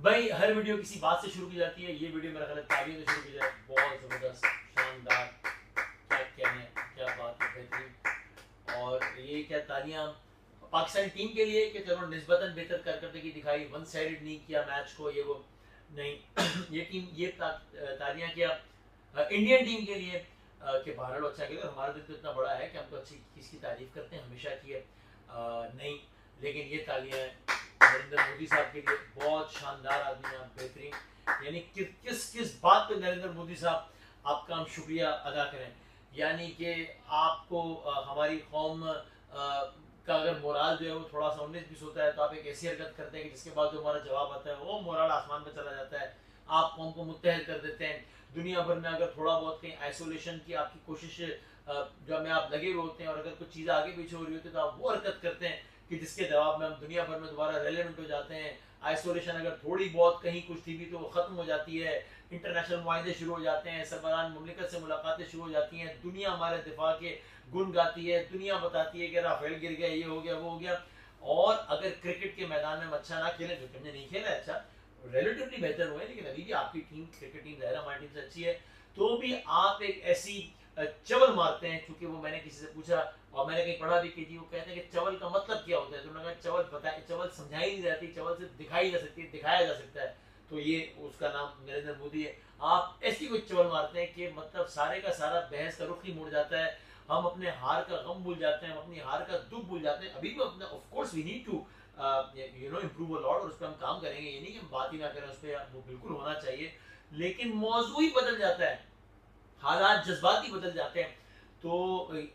भाई हर वीडियो किसी बात से शुरू की जाती है। ये वीडियो मेरा ख्याल है तालियों से शुरू की जाए। बहुत ज़बरदस्त, शानदार, क्या कहने, क्या बात है, बेहतरीन। और ये क्या तालियां पाकिस्तानी टीम के लिए कि चलो निस्बतन बेहतर कारकर्दगी दिखाई, वन साइडेड नहीं किया मैच को, ये वो नहीं। ये टीम ये तालियां क्या इंडियन टीम के लिए कि बहरहाल अच्छा खेले। और हमारा दिल तो इतना बड़ा है कि हम तो अच्छी इसकी तारीफ करते हैं, हमेशा की है। नहीं, लेकिन ये तालियां नरेंद्र मोदी साहब के लिए, बहुत शानदार आदमी हैं, बेहतरीन। यानी किस किस बात पे नरेंद्र मोदी साहब आपका हम शुक्रिया अदा करें। यानी कि आपको हमारी कौम का अगर मोराल जो है वो थोड़ा सा 19-20 होता है तो आप एक ऐसी हरकत करते हैं कि जिसके बाद जो हमारा जवाब आता है वो मोराल आसमान में चला जाता है। आप कौम को मुत्तहद कर देते हैं। दुनिया भर में अगर थोड़ा बहुत कहीं आइसोलेशन की आपकी कोशिश जो में आप लगे हुए होते हैं और अगर कुछ चीज़ आगे पीछे हो रही होती है तो आप वो हरकत करते हैं कि जिसके जवाब में हम दुनिया भर में दोबारा रेलेवेंट हो जाते हैं। आइसोलेशन अगर थोड़ी बहुत कहीं कुछ थी भी तो वो ख़त्म हो जाती है। इंटरनेशनल मुआहदे शुरू हो जाते हैं, सरबरान मुमलिकत से मुलाकातें शुरू हो जाती हैं, दुनिया हमारे दिफा के गुन गाती है, दुनिया बताती है कि राफेल गिर गया, ये हो गया, वो हो गया। और अगर क्रिकेट के मैदान में हम अच्छा ना खेलें, जो हमने नहीं खेला अच्छा, रिलेटिवली बेहतर हुए, लेकिन अभी भी आपकी टीम क्रिकेट टीम ज़ाहिर हमारी टीम से अच्छी है, तो भी आप एक ऐसी चवल मारते हैं। क्योंकि वो मैंने किसी से पूछा और मैंने कहीं पढ़ा भी कि जी वो कहते हैं कि चवल का मतलब क्या होता है, तो उन्होंने कहा चवल बताए, चवल समझाई नहीं जाती, चवल से दिखाई जा सकती है, दिखाया जा सकता है। तो ये उसका नाम नरेंद्र मोदी है। आप ऐसी कोई चवल मारते हैं कि मतलब सारे का सारा बहस का रुख ही मुड़ जाता है। हम अपने हार का गम भूल जाते हैं, हम अपनी हार का दुख भूल जाते हैं। अभी भी अपना of course we need to improve a lot, और उस पर हम काम करेंगे, ये नहीं कि हम बात ही ना करें उस पर, वो बिल्कुल होना चाहिए। लेकिन मौजू ही बदल जाता है, हालात जज्बाती बदल जाते हैं। तो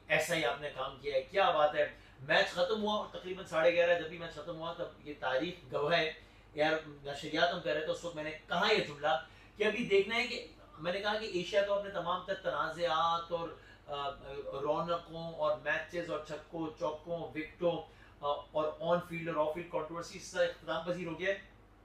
ऐसा ही आपने काम किया है, क्या बात है। मैच खत्म हुआ और तकरीबन 11:30 जब भी मैच खत्म हुआ तब ये तारीख गवाह है यार, नशरियात हम कर रहे थे उस वक्त मैंने कहा ये जुमला कि अभी देखना है कि मैंने कहा कि एशिया तो अपने तमाम तर तनाज़ात और रौनकों और मैचेस और छक्कों चौकों विकटों और ऑन फील्ड और ऑफ फील्ड कंट्रोवर्सी से इख्तिताम पजीर हो गया है।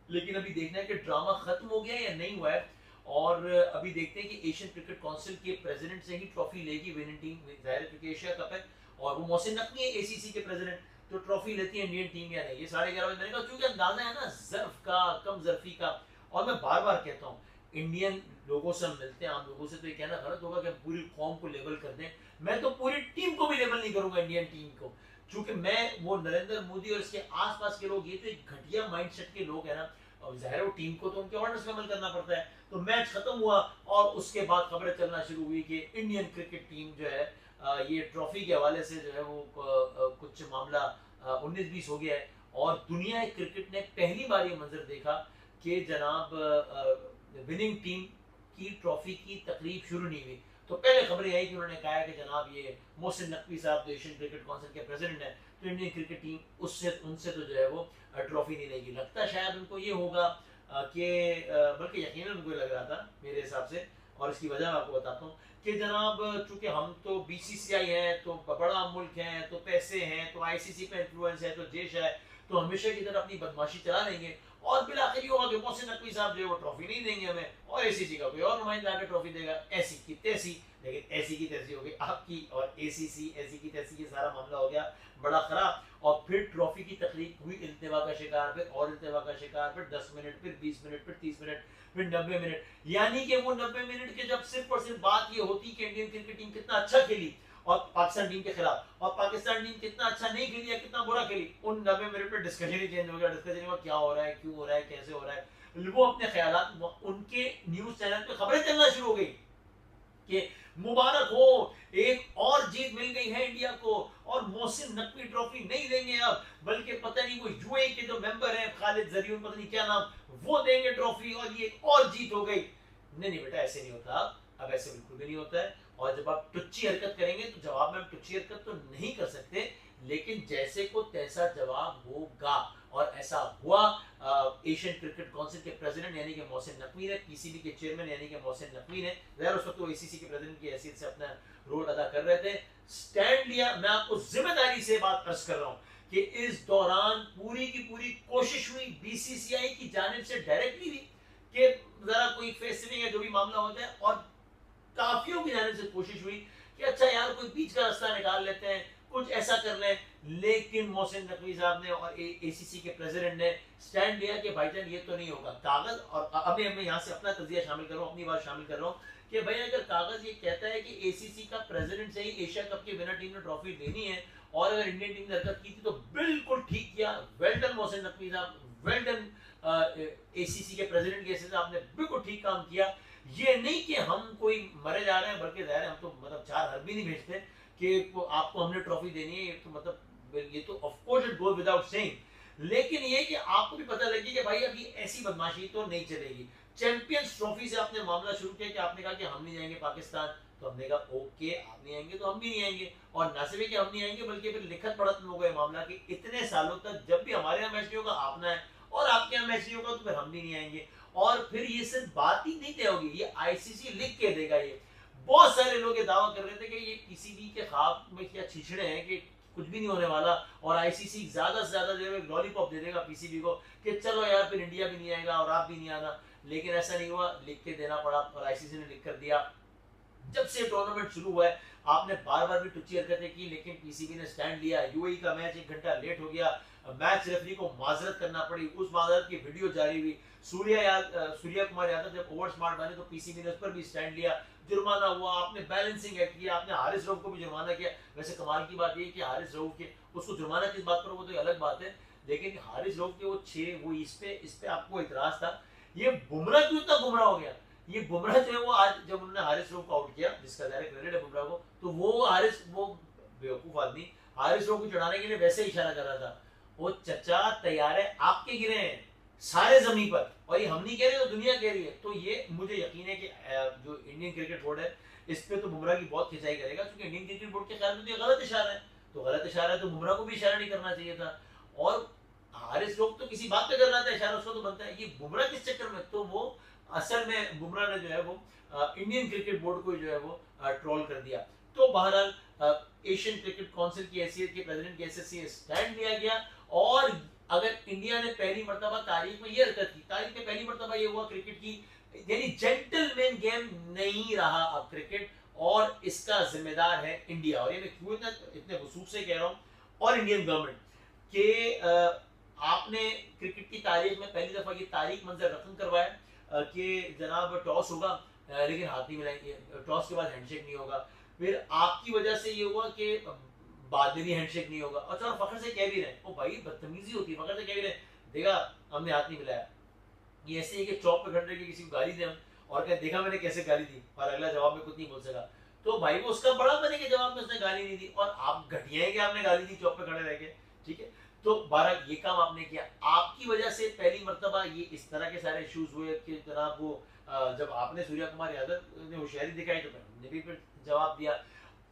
लेकिन अभी देखना है कि ड्रामा खत्म हो गया है या नहीं हुआ है। और अभी देखते हैं कि एशियन क्रिकेट काउंसिल के प्रेसिडेंट से ही ट्रॉफी लेगी विनिंग टीम, जाहिर है क्योंकि एशिया कप है और वो मोहसिन नकवी है एसीसी के प्रेसिडेंट, तो ट्रॉफी लेती है इंडियन टीम या नहीं। ये 11:30 मैंने कहा क्योंकि अंदाजा है ना जर्फ का, कम जर्फी का। और मैं बार बार कहता हूँ इंडियन लोगों से हम मिलते हैं, आम लोगों से, तो ये कहना गलत होगा कि हम पूरी कौम को लेवल कर दें। मैं तो पूरी टीम को भी लेवल नहीं करूंगा, इंडियन टीम को, क्योंकि मैं वो नरेंद्र मोदी और इसके आसपास के लोग, ये तो एक घटिया माइंडसेट के लोग हैं ना। और जाहिर है वो टीम को तो उनके ऑर्डर्स में अमल करना पड़ता है। तो मैच खत्म हुआ और उसके बाद खबरें चलना शुरू हुई कि इंडियन क्रिकेट टीम जो है ये ट्रॉफी के हवाले से जो है वो कुछ मामला 19-20 हो गया है। और दुनिया क्रिकेट ने पहली बार ये मंजर देखा कि जनाब विनिंग टीम की ट्रॉफी की तकरीब शुरू नहीं हुई। तो पहले खबरें आई कि उन्होंने कहा है कि जनाब ये मोहसिन नकवी साहब जो एशियन क्रिकेट काउंसिल के प्रेसिडेंट हैं, तो इंडियन क्रिकेट टीम उससे उनसे तो जो है वो ट्रॉफी नहीं लेगी। लगता शायद उनको ये होगा कि बल्कि यकीनन उनको लग रहा था मेरे हिसाब से, और इसकी वजह मैं आपको बताता हूँ कि जनाब चूंकि हम तो बीसीसीआई हैं, तो बड़ा मुल्क हैं, तो पैसे हैं, तो आईसीसी पे इन्फ्लुएंस है, तो जेश है, तो हमेशा की तरह अपनी बदमाशी चला लेंगे और फिर आखिर ये होगा कि मोहसिन नकवी साहब जो है वो ट्रॉफी नहीं देंगे हमें और एसीसी का कोई और नुमाइंदा आकर ट्रॉफी देगा। ऐसी की तैसी, लेकिन ऐसी की तैसी हो गई आपकी और एसीसी, ऐसी की तैसी, ये सारा मामला हो गया बड़ा खराब। और फिर ट्रॉफी की तकलीफ हुई इल्तवा का शिकार, फिर और इल्तवा का शिकार, फिर 10 मिनट, फिर 20 मिनट, फिर 30 मिनट, फिर 90 मिनट। यानी कि वो 90 मिनट के जब सिर्फ और सिर्फ बात ये होती कि इंडियन क्रिकेट टीम कितना अच्छा खेली और पाकिस्तान टीम के खिलाफ, और पाकिस्तान टीम कितना अच्छा नहीं खेली या कितना बुरा खेली, उन 90 मिनट में डिस्कशन ही चेंज हो गया। डिस्कशन हुआ क्या हो रहा है, क्यों हो रहा है, कैसे हो रहा है। वो अपने ख्यालात, उनके न्यूज चैनल पे खबरें चलना शुरू हो गई कि मुबारक हो, एक और जीत मिल गई है इंडिया को और मोहसिन नकवी ट्रॉफी नहीं लेंगे अब, बल्कि पता नहीं वो यूएई के जो मेंबर हैं खालिद जरियन, पता नहीं क्या नाम, वो देंगे ट्रॉफी और ये और जीत हो गई। नहीं नहीं बेटा, ऐसे नहीं होता। अब ऐसे बिल्कुल भी नहीं होता है। और जब आप टुच्ची हरकत करेंगे तो जवाब में हम टुच्ची हरकत तो नहीं कर सकते, लेकिन जैसे को तैसा जवाब होगा। और ऐसा हुआ। एशियन क्रिकेट काउंसिल के प्रेसिडेंट यानी कि मोहसिन नकवी ने, पीसीबी के चेयरमैन यानी कि मोहसिन नकवी ने, ज़ाहिर उस वक्त वो एसीसी के प्रेसिडेंट की हैसियत से अपना रोल अदा कर रहे थे, स्टैंड लिया। मैं आपको जिम्मेदारी से बात अर्ज कर रहा हूं कि इस दौरान पूरी की पूरी कोशिश हुई बीसीसीआई की जानिब से डायरेक्टली भी कि जरा कोई फेसिंग है जो भी मामला हो जाए, और काफियों की जानिब से कोशिश हुई कि अच्छा यार कोई बीच का रास्ता निकाल लेते हैं, कुछ ऐसा कर लें, लेकिन मोहसिन नकवी साहब ने और एसीसी के प्रेसिडेंट ने स्टैंड लिया कि भाईजान ये तो नहीं होगा। कागज, और अभी मैं यहाँ से अपना तजिया शामिल कर रहा हूँ, अपनी बात शामिल कर रहा हूँ कि भाई अगर कागज ये कहता है कि एसीसी का प्रेसिडेंट से ही एशिया कप की विनर टीम ने ट्रॉफी देनी है, और अगर इंडियन टीम ने हरकत की थी तो बिल्कुल ठीक किया, वेल डन मोहसिन नकवी साहब, वेल डन एसीसी के प्रेसिडेंट के हिस्से आपने बिल्कुल ठीक काम किया। ये नहीं कि हम कोई मरे जा रहे हैं, बल्कि ज़ाहिर है हम तो मतलब 4 हर भी नहीं भेजते कि आपको हमने ट्रॉफी देनी है, ये तो मतलब ये तो of course it goes without saying. लेकिन ये कि आपको भी पता लगे कि भाई अभी ऐसी बदमाशी तो नहीं चलेगी। चैंपियंस ट्रॉफी से आपने मामला शुरू किया कि आपने कहा कि हम नहीं जाएंगे पाकिस्तान, तो हमने कहा ओके आप नहीं आएंगे तो हम भी नहीं आएंगे, और न सिर्फ कि हम नहीं आएंगे बल्कि फिर लिखत पढ़त में हो गया मामला कि इतने सालों तक जब भी हमारे यहाँ मैच नहीं होगा आप ना है, और आपके यहाँ मैच नहीं होगा तो फिर हम भी नहीं आएंगे। और फिर ये सिर्फ बात ही नहीं तय होगी, ये आईसीसी लिख के देगा। ये बहुत सारे लोग ये दावा कर रहे थे कि ये पीसीबी के ख्वाब में क्या छिछड़े हैं कि कुछ भी नहीं होने वाला, और आईसीसी ज्यादा से ज्यादा जो है लॉलीपॉप दे देगा पीसीबी को कि चलो यार फिर इंडिया भी नहीं आएगा और आप भी नहीं आना। लेकिन ऐसा नहीं हुआ, लिख के देना पड़ा, और आईसीसी ने लिख कर दिया। जब से टूर्नामेंट शुरू हुआ है आपने बार बार भी टुच्ची हरकतें की, लेकिन पीसीबी ने स्टैंड लिया। यूएई का मैच 1 घंटा लेट हो गया, मैच रेफरी को माजरत करना पड़ी, उस माजरत की वीडियो जारी हुई। सूर्या कुमार यादव जब ओवर स्मार्ट बने तो पीसीबी ने उस पर भी स्टैंड लिया, जुर्माना हुआ, आपने बैलेंसिंग एक्ट किया, आपने हारिस रऊफ को भी जुर्माना किया। वैसे कमाल की बात ये कि हारिस रऊफ के उसको जुर्माना किस बात पर, वो तो अलग बात है, लेकिन हारिस रऊफ के वो 6 वो इस पे आपको इतराज था। ये बुमराह क्यों इतना गुमराह हो गया? ये बुमराह जो है वो आज जब उन्होंने हारिस रऊफ को आउट किया, जिसका डायरेक्ट क्रेडिट है बुमराह को, तो वो बेवकूफ आदमी हारिस रऊफ को चढ़ाने के लिए वैसे ही इशारा कर रहा था। वो चचा तैयार है आपके गिरे हैं सारे जमीन पर, और ये हम नहीं कह रहे तो दुनिया कह रही है। तो ये मुझे यकीन है कि जो इंडियन क्रिकेट बोर्ड है इस पे तो बुमराह की बहुत खिंचाई करेगा, क्योंकि इंडियन क्रिकेट बोर्ड के ख्याल में तो ये गलत इशारा है, तो गलत इशारा है तो बुमराह को भी इशारा नहीं करना चाहिए था। और हारिस रऊफ तो किसी बात पे कर रहा था इशारा, उसको तो बनता है, ये बुमराह किस चक्कर में, तो वो असल में बुमराह ने जो है वो इंडियन क्रिकेट बोर्ड को जो है वो ट्रोल कर दिया। तो बहरहाल एशियन क्रिकेट काउंसिल की हैसियत के प्रेसिडेंट के हैसियत से स्टैंड लिया गया, और अगर इंडिया ने पहली मर्तबा तारीख में ये हरकत की, तारीख में पहली मर्तबा ये हुआ क्रिकेट की, यानी जेंटलमैन गेम नहीं रहा अब क्रिकेट, और इसका जिम्मेदार है इंडिया। और ये मैं क्यों इतने वसूख से कह रहा हूँ, और इंडियन गवर्नमेंट के आपने क्रिकेट की तारीख में पहली दफा ये तारीख मंजर रकम करवाया कि जनाब टॉस होगा, लेकिन हाथ नहीं मिलाएंगे, टॉस के बाद हैंडशेक नहीं होगा। फिर आपकी वजह से ये हुआ कि बाद में भी हैंडशेक नहीं होगा, और चलो फखर से कह भी रहे, ओ भाई बदतमीजी होती है, फखर से कह भी रहे देखा हमने हाथ नहीं मिलाया। ये ऐसे है कि चौक पे खड़े के किसी को गाली दें हम, और कह देखा मैंने कैसे गाली दी, और अगला जवाब में कुछ नहीं बोल सका, तो भाई वो उसका बड़ा बने के जवाब में उसने गाली नहीं दी, और आप घटिया है कि आपने गाली दी चौक पे खड़े रह के, ठीक है। तो 12 ये काम आपने किया, आपकी वजह से पहली मर्तबा ये इस तरह के सारे इश्यूज हुए कि जनाब वो जब आपने सूर्या कुमार यादव ने होशियारी दिखाई तो हमने भी फिर जवाब दिया।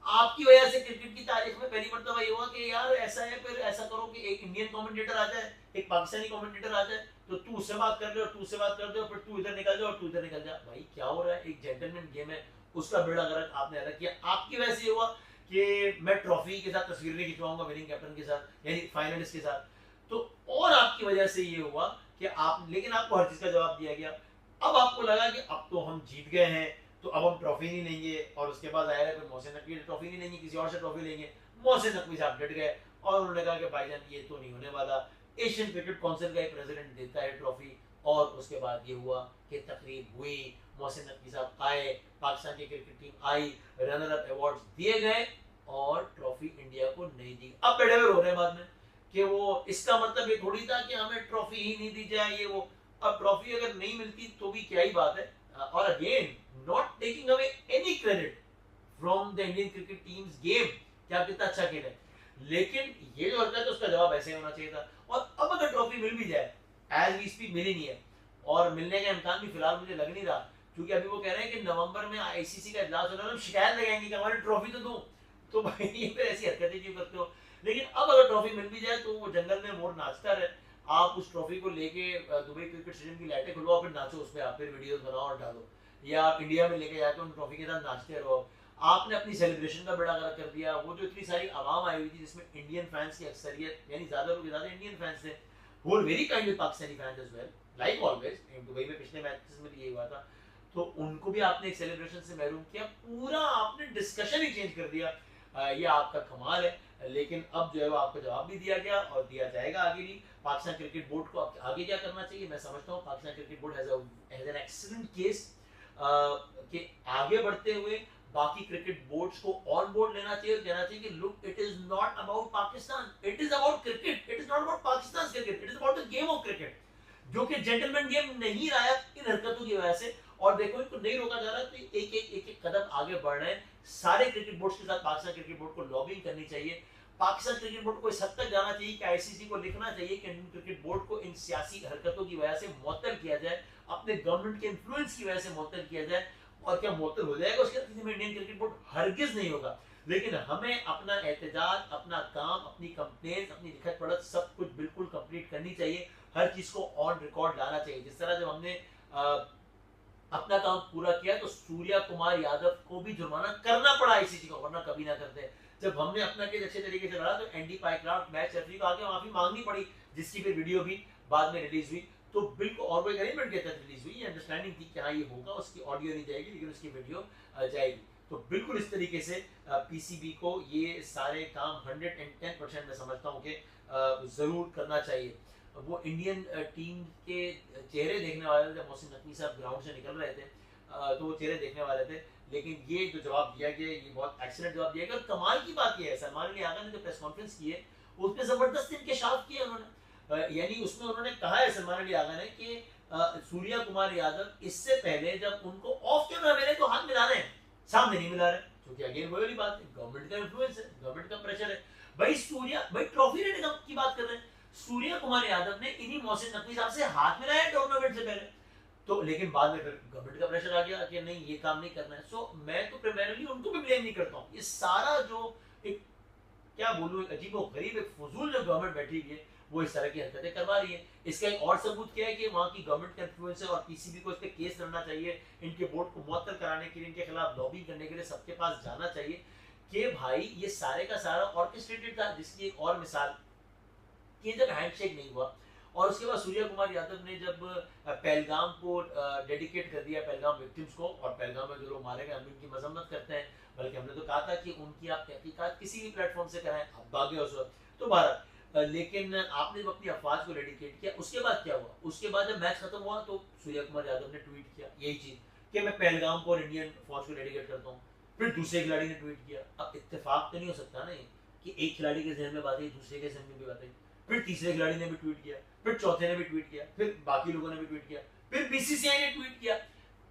आपकी वजह से क्रिकेट की तारीख में पहली मर्तबा ये हुआ कि यार ऐसा है, फिर ऐसा करो कि एक इंडियन कमेंटेटर आ जाए, एक पाकिस्तानी कमेंटेटर आ जाए, तो तू उससे बात कर ले और तू उससे बात कर दे, और फिर तू इधर निकल जा और तू इधर निकल जा। भाई क्या हो रहा है? एक जेंटलमैन गेम है, उसका बेड़ा गर्क आपने अलग किया। आपकी वजह से ये हुआ कि मैं ट्रॉफी के साथ तस्वीर नहीं खिंचवाऊंगा विनिंग कैप्टन के साथ, यानी फाइनलिस्ट के साथ, तो और आपकी वजह से ये हुआ कि आप, लेकिन आपको हर चीज का जवाब दिया गया। अब आपको लगा कि अब तो हम जीत गए हैं, तो अब हम ट्रॉफी नहीं लेंगे, और उसके बाद आया है मोहसिन नकवी ट्रॉफी नहीं लेंगे, किसी और से ट्रॉफी लेंगे। मोहसिन नकवी साहब डट गए और उन्होंने कहा कि भाईजान ये तो नहीं होने वाला, एशियन क्रिकेट काउंसिल का एक प्रेसिडेंट देता है ट्रॉफी। और उसके बाद ये हुआ कि तकरीब हुई, मोहसिन नकवी साहब आए, पाकिस्तान की क्रिकेट टीम आई, रनर अप अवार्ड्स दिए गए, और ट्रॉफी इंडिया को नहीं दी। अब बेटे रो रहे हैं बाद में कि वो, इसका मतलब ये थोड़ी था कि हमें ट्रॉफी ही नहीं दी जाए ये वो। अब ट्रॉफी अगर नहीं मिलती तो भी क्या ही बात है। और again not taking away any credit from the Indian cricket teams game, क्या कितना अच्छा खेल है, लेकिन ये जो हरकत है उसका जवाब ऐसे होना चाहिए था। और अब अगर ट्रॉफी मिल भी जाए, एज वी स्पीक मिली नहीं है, और मिलने का इम्कान भी फिलहाल मुझे लग नहीं रहा, क्योंकि अभी वो कह रहे हैं कि नवंबर में आईसीसी का इजलास होना, शिकायत लगाएंगे कि हमारी ट्रॉफी तो दो। तो भाई ये फिर ऐसी हरकतें क्यों करते हो? लेकिन अब अगर ट्रॉफी मिल भी जाए तो वो जंगल में मोर नाचता रहे, आप उस ट्रॉफी को लेके दुबई क्रिकेट स्टेडियम की लाइटें खुलवाओ, फिर नाचो उस पर, आप फिर वीडियोस बनाओ और डालो, या आप इंडिया में लेके जाके उन ट्रॉफी के साथ नाचते रहो। आपने अपनी सेलिब्रेशन का बेड़ा गर्क कर दिया। वो जो इतनी सारी आवाम आई हुई थी जिसमें इंडियन फैंस की अक्सरियत, यानी ज्यादा लोग ज्यादा इंडियन फैंस थे, who are very kind with Pakistani fans as well, like always, Dubai में पिछले मैचेस में भी यही हुआ था, तो उनको भी आपने एक सेलिब्रेशन से महरूम किया, पूरा आपने डिस्कशन ही चेंज कर दिया। ये आपका कमाल है। लेकिन अब जो है वो आपको जवाब भी दिया गया और दिया जाएगा आगे भी। पाकिस्तान क्रिकेट बोर्ड को आगे क्या करना चाहिए, मैं समझता हूँ Pakistan cricket board has an excellent case कि आगे बढ़ते हुए बाकी क्रिकेट बोर्ड्स को ऑन बोर्ड लेना चाहिए और कहना चाहिए कि look, it is not about Pakistan, it is about cricket, it is not about Pakistan cricket, it is about the game of cricket, जो कि जेंटलमैन गेम नहीं रहा है इन हरकतों की वजह से। और देखो इनको नहीं रोका जा रहा, तो एक कदम आगे बढ़ रहे हैं। सारे क्रिकेट बोर्ड्स के साथ पाकिस्तान क्रिकेट बोर्ड को लॉबिंग करनी चाहिए। पाकिस्तान क्रिकेट बोर्ड को इस हद तक जाना चाहिए कि आईसीसी को लिखना चाहिए कि इंडियन क्रिकेट बोर्ड को इन सियासी हरकतों की वजह से मुअत्तल किया जाए, अपने गवर्नमेंट के इन्फ्लुएंस की वजह से मुअत्तल किया जाए। और क्या मुअत्तल हो जाएगा उसके नतीजे में इंडियन क्रिकेट बोर्ड, हरगिज नहीं होगा। लेकिन हमें अपना एहतजाज, अपना काम, अपनी कंप्लेंट, अपनी लिखत पढ़त सब कुछ बिल्कुल कंप्लीट करनी चाहिए। हर चीज को ऑन रिकॉर्ड लाना चाहिए। जिस तरह जब हमने अपना काम पूरा किया तो सूर्या कुमार यादव को भी जुर्माना करना पड़ा आईसीसी को, वरना कभी ना करते। जब हमने अपना केस अच्छे तरीके से लड़ा तो एनडी पाइक्राफ्ट मैच रेफरी को आगे माफी मांगनी पड़ी, जिसकी फिर वीडियो भी बाद में रिलीज हुई। तो बिल्कुल और कोई अरेंजमेंट के तहत रिलीज हुई, अंडरस्टैंडिंग थी कि हाँ ये होगा, उसकी ऑडियो नहीं जाएगी लेकिन उसकी वीडियो जाएगी। तो बिल्कुल इस तरीके से पीसीबी को ये सारे काम 110% मैं समझता हूँ कि जरूर करना चाहिए। वो इंडियन टीम के चेहरे देखने वाले थे, जब मोहसिन नकवी साहब ग्राउंड से निकल रहे थे तो वो चेहरे देखने वाले थे। लेकिन ये जो जवाब दिया गया, ये बहुत एक्सीलेंट जवाब दिया गया। और कमाल की बात ये है, सलमान अली आगा ने जो प्रेस कॉन्फ्रेंस की है उसमें जबरदस्त इंकशाफ किया उन्होंने। यानी उसमें उन्होंने कहा है सलमान अली आगा ने कि सूर्या कुमार यादव इससे पहले जब उनको ऑफ कैमरा मिले तो हाथ मिला रहे हैं, सामने नहीं मिला रहे, क्योंकि अगेन वही वाली बात है, गवर्नमेंट का इन्फ्लुएंस है, गवर्नमेंट का प्रेशर है। भाई ट्रॉफी लेने की बात कर रहे हैं, सूर्या कुमार यादव ने इन्हीं मोहसिन नकवी साहब से हाथ मिलाया टूर्नामेंट से पहले। तो लेकिन बाद में फिर गवर्नमेंट का प्रेशर आ गया कि नहीं ये काम नहीं करना है। सो मैं तो प्राइमरीली उनको भी ब्लेम नहीं करता हूँ। ये सारा जो एक क्या बोलूं, अजीबो गरीब एक फजूल जो गवर्नमेंट बैठी हुई है वो इस तरह की हरकतें करवा रही है। इसका एक और सबूत क्या है कि वहाँ की गवर्नमेंट का इन्फ्लुएंस है और पीसीबी को इस पर केस लड़ना चाहिए, इनके बोर्ड को मुअत्तल कराने के लिए, इनके खिलाफ लॉबिंग करने के लिए सबके पास जाना चाहिए कि भाई ये सारे का सारा ऑर्केस्ट्रेटेड था। जिसकी एक और मिसाल कि जब हैंडशेक नहीं हुआ और उसके बाद सूर्या कुमार यादव ने जब पहलगाम को डेडिकेट कर दिया, पहलगाम विक्टिम्स को, और पहलगाम में जो लोग मारे गए हम उनकी मजम्मत करते हैं, बल्कि हमने तो कहा था कि उनकी आप तहकीकात किसी भी प्लेटफॉर्म से कराएं, आप भागे उस वक्त तो भारत। लेकिन आपने जब अपनी अफवाज को डेडिकेट किया, उसके बाद क्या हुआ, उसके बाद जब मैच खत्म हुआ तो सूर्या कुमार यादव ने ट्वीट किया यही चीज कि मैं पहलगाम को इंडियन फौज को डेडिकेट करता हूँ। फिर दूसरे खिलाड़ी ने ट्वीट किया। अब इत्तेफाक तो नहीं हो सकता ना कि एक खिलाड़ी के जहन में बात है दूसरे के जहन में भी बात है। फिर तीसरे खिलाड़ी ने भी ट्वीट किया, फिर चौथे ने भी ट्वीट किया, फिर बाकी लोगों ने भी ट्वीट किया, फिर बीसीसीआई ने ट्वीट किया।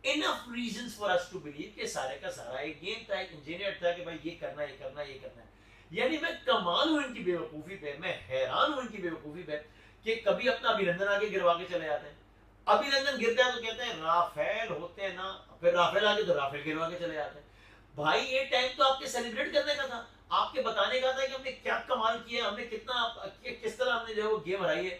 Enough reasons for us to believe कि सारे का सारा एक गेम था, एक इंजीनियर था कि भाई ये करना है, ये करना है, ये करना है। यानी मैं कमाल हूं इनकी बेवकूफी पे, मैं हैरान हूं इनकी बेवकूफी पे कि कभी अपना अभिनंदन आगे गिरवा के चले जाते हैं। अभिनंदन गिरता है तो कहते हैं राफेल होते हैं ना, फिर राफेल आगे तो राफेल गिरवा के चले जाते हैं। भाई ये टाइम तो आपके सेलिब्रेट करने का था, आपके बताने का था कि हमने क्या कमाल किया, हमने कितना किस तरह हमने जो है वो गेम हराई है।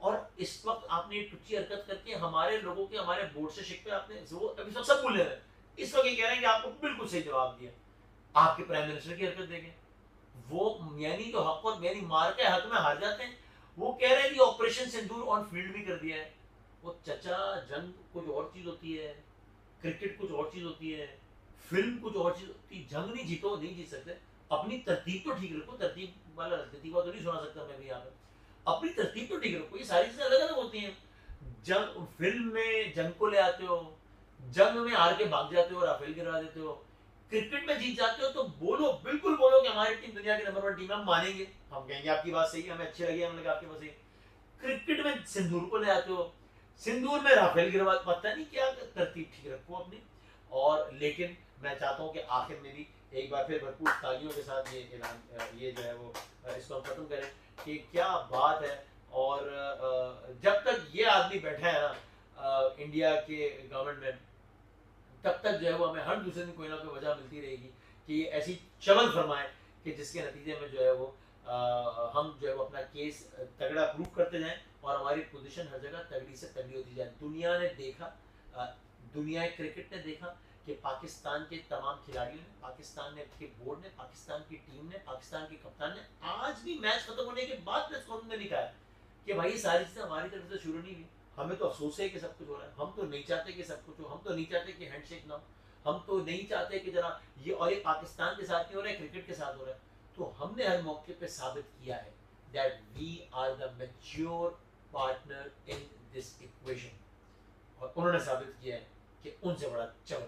और इस वक्त आपने टुच्ची हरकत करके हमारे लोगों के, हमारे बोर्ड से शिकवे आपने अभी सब भूल रहे हैं। इस वक्त ये कह रहे हैं कि आपको बिल्कुल सही जवाब दिया। आपके प्राइम मिनिस्टर की हरकत देखें, वो यानी जो हक और यानी मार के हक में हार जाते हैं, वो कह रहे हैं कि ऑपरेशन सिंदूर ऑन फील्ड भी कर दिया है। वो चचा, जंग कुछ और चीज होती है, क्रिकेट कुछ और चीज होती है, फिल्म कुछ और चीज होती है। जंग नहीं जीतो, नहीं जीत सकते, अपनी तरतीब तो ठीक रखो। तरतीब वाला लतीफा तो नहीं सुना सकता मैं भी यहाँ पे, अपनी तरतीब तो ठीक रखो। ये सारी चीजें अलग अलग होती हैं। जंग फिल्म में जंग को ले आते हो, जंग में हार के भाग जाते हो, राफेल गिरा देते हो। क्रिकेट में जीत जाते हो तो बोलो, बिल्कुल बोलो कि हमारी टीम दुनिया की नंबर 1 टीम है, हम मानेंगे, हम कहेंगे आपकी बात सही है, हमें अच्छी लगी, हमें लगा आपकी बात सही। क्रिकेट में सिंदूर को ले आते हो, सिंदूर में राफेल गिरवा, पता नहीं क्या तरतीब ठीक रखो अपनी। और लेकिन मैं चाहता हूँ कि आखिर में भी एक बार फिर भरपूर तालियों के साथ ये ऐलान, ये जो है वो इसको हम खत्म करें कि क्या बात है। और जब तक ये आदमी बैठा है ना इंडिया के गवर्नमेंट में, तब तक जो है वो हमें हर दूसरे दिन कोई ना कोई वजह मिलती रहेगी कि ऐसी चवल फरमाए कि जिसके नतीजे में जो है वो हम जो है वो अपना केस तगड़ा प्रूव करते जाएं और हमारी पोजीशन हर जगह तगड़ी से तगड़ी होती जाए। दुनिया ने देखा, दुनिया क्रिकेट ने देखा कि पाकिस्तान के तमाम खिलाड़ियों ने, पाकिस्तान ने के बोर्ड ने, पाकिस्तान की टीम ने, पाकिस्तान के कप्तान ने आज भी मैच खत्म होने के बाद प्रेस कॉन्फ्रेंस में लिखा है कि भाई ये सारी चीजें हमारी तरफ से शुरू नहीं हुई, हमें तो अफसोस है कि सब कुछ हो रहा है, हम तो नहीं चाहते कि सब कुछ हो, हम तो नहीं चाहते कि हैंडशेक ना हो, हम तो नहीं चाहते कि जरा ये, और ये पाकिस्तान के साथ नहीं हो रहा है, क्रिकेट के साथ हो रहा है। तो हमने हर मौके पे साबित किया है that we are the mature partner in this equation, और उन्होंने साबित किया है कि उनसे बड़ा चवर